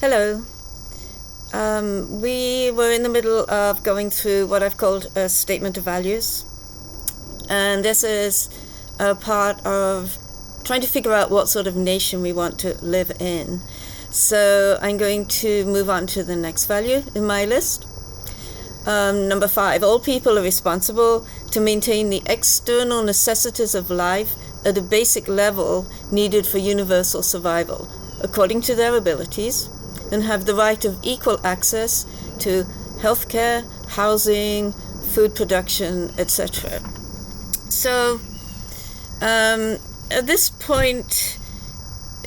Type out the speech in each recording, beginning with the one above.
Hello. We were in the middle of going through what I've called a statement of values. And this is a part of trying to figure out what sort of nation we want to live in. So I'm going to move on to the next value in my list. Number 5, all people are responsible to maintain the external necessities of life at a basic level needed for universal survival, according to their abilities, and have the right of equal access to healthcare, housing, food production, etc. So, at this point,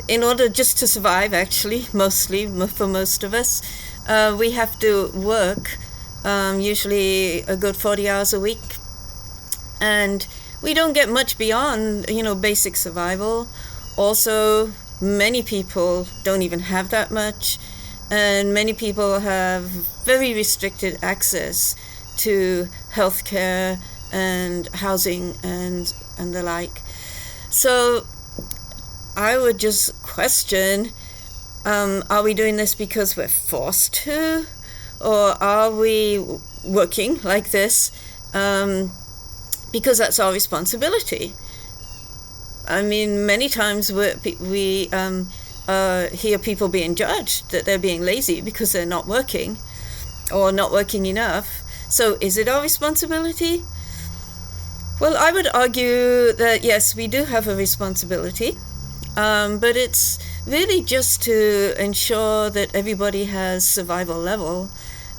in order just to survive, actually, mostly, for most of us, we have to work usually a good 40 hours a week. And we don't get much beyond, basic survival. Also, many people don't even have that much. And many people have very restricted access to healthcare and housing and the like. So I would just question, are we doing this because we're forced to? Or are we working like this because that's our responsibility? I mean, many times we hear people being judged that they're being lazy because they're not working or not working enough. So is it our responsibility? Well, I would argue that yes, we do have a responsibility, but it's really just to ensure that everybody has survival level.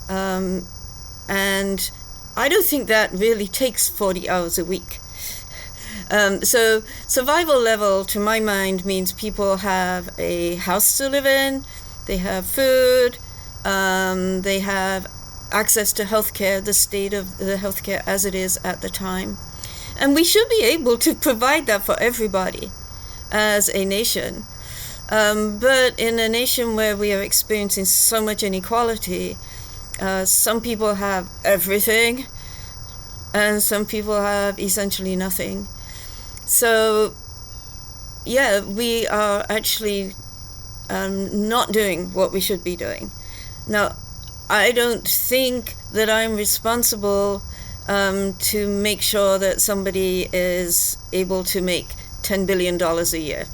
And I don't think that really takes 40 hours a week. So survival level, to my mind, means people have a house to live in, they have food, they have access to healthcare, the state of the healthcare as it is at the time. And we should be able to provide that for everybody as a nation. But in a nation where we are experiencing so much inequality, some people have everything and some people have essentially nothing. So, yeah, we are actually not doing what we should be doing. Now, I don't think that I'm responsible to make sure that somebody is able to make $10 billion a year.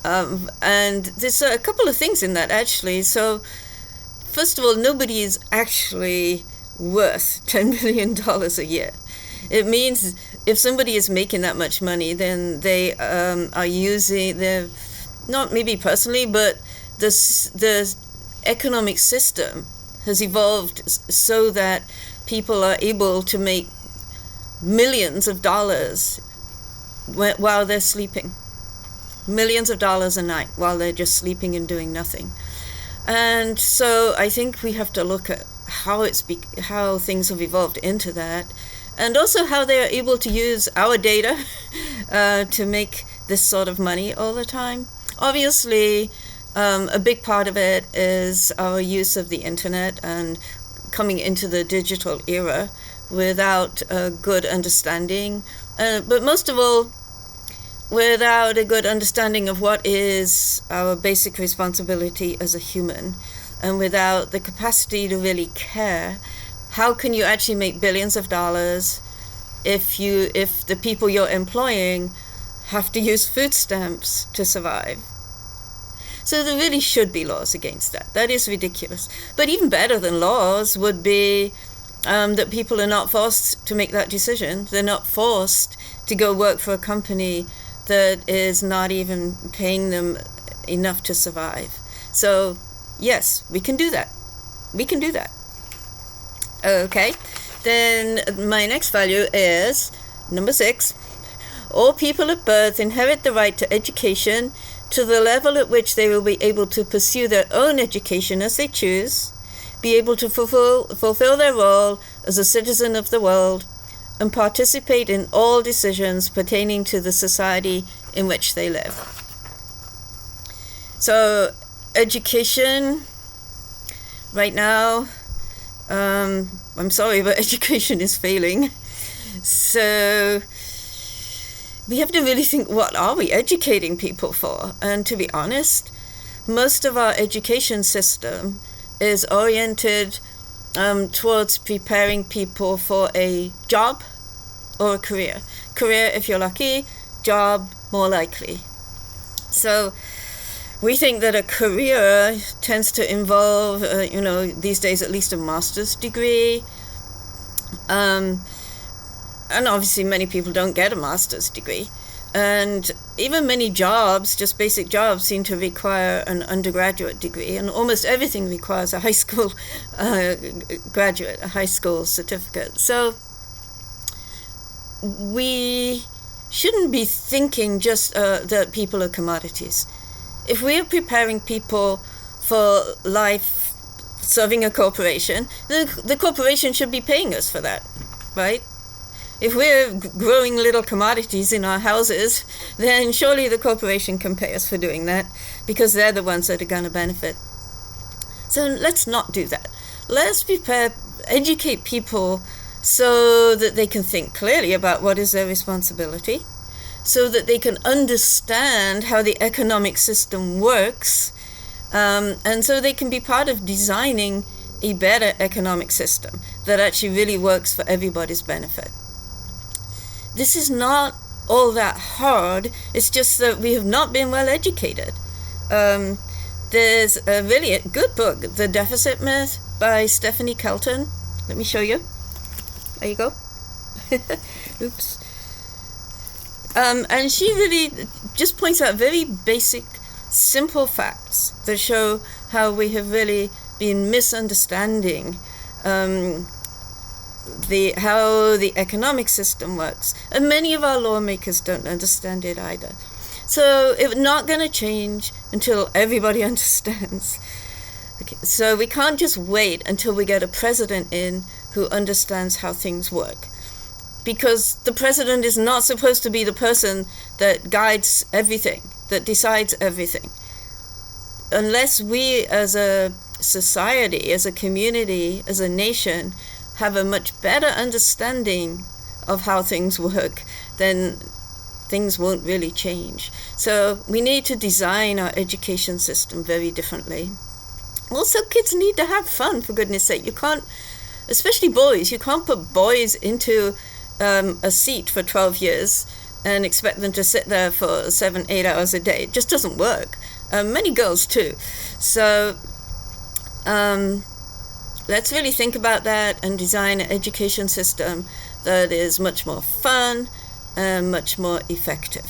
And there's a couple of things in that, actually. So, first of all, nobody is actually worth $10 billion a year. It means if somebody is making that much money, then they are using, they're not maybe personally, but the economic system has evolved so that people are able to make millions of dollars while they're sleeping. Millions of dollars a night while they're just sleeping and doing nothing. And so I think we have to look at how things have evolved into that, and also how they are able to use our data to make this sort of money all the time. Obviously, a big part of it is our use of the internet and coming into the digital era without a good understanding, but most of all, without a good understanding of what is our basic responsibility as a human, and without the capacity to really care. How can you actually make billions of dollars if the people you're employing have to use food stamps to survive? So there really should be laws against that. That is ridiculous. But even better than laws would be that people are not forced to make that decision. They're not forced to go work for a company that is not even paying them enough to survive. So yes, we can do that. We can do that. Okay, then my next value is number 6. All people at birth inherit the right to education to the level at which they will be able to pursue their own education as they choose, be able to fulfill their role as a citizen of the world, and participate in all decisions pertaining to the society in which they live. So, education, right now, I'm sorry, but education is failing. So we have to really think, what are we educating people for? And to be honest, most of our education system is oriented towards preparing people for a job or a career. Career if you're lucky, job more likely. So we think that a career tends to involve, these days at least a master's degree. And obviously many people don't get a master's degree. And even many jobs, just basic jobs, seem to require an undergraduate degree. And almost everything requires a high school graduate, a high school certificate. So we shouldn't be thinking just that people are commodities. If we're preparing people for life serving a corporation, the corporation should be paying us for that, right? If we're growing little commodities in our houses, then surely the corporation can pay us for doing that, because they're the ones that are going to benefit. So let's not do that. Let's educate people so that they can think clearly about what is their responsibility, so that they can understand how the economic system works, and so they can be part of designing a better economic system that actually really works for everybody's benefit. This is not all that hard. It's just that we have not been well educated. There's a really good book, The Deficit Myth by Stephanie Kelton. Let me show you. There you go. Oops. And she really just points out very basic, simple facts that show how we have really been misunderstanding how the economic system works. And many of our lawmakers don't understand it either. So it's not going to change until everybody understands. Okay, so we can't just wait until we get a president in who understands how things work. Because the president is not supposed to be the person that guides everything, that decides everything. Unless we as a society, as a community, as a nation, have a much better understanding of how things work, then things won't really change. So we need to design our education system very differently. Also, kids need to have fun, for goodness sake. You can't, especially boys, you can't put boys into a seat for 12 years and expect them to sit there for 7-8 hours a day. It just doesn't work. Many girls too. So let's really think about that and design an education system that is much more fun and much more effective.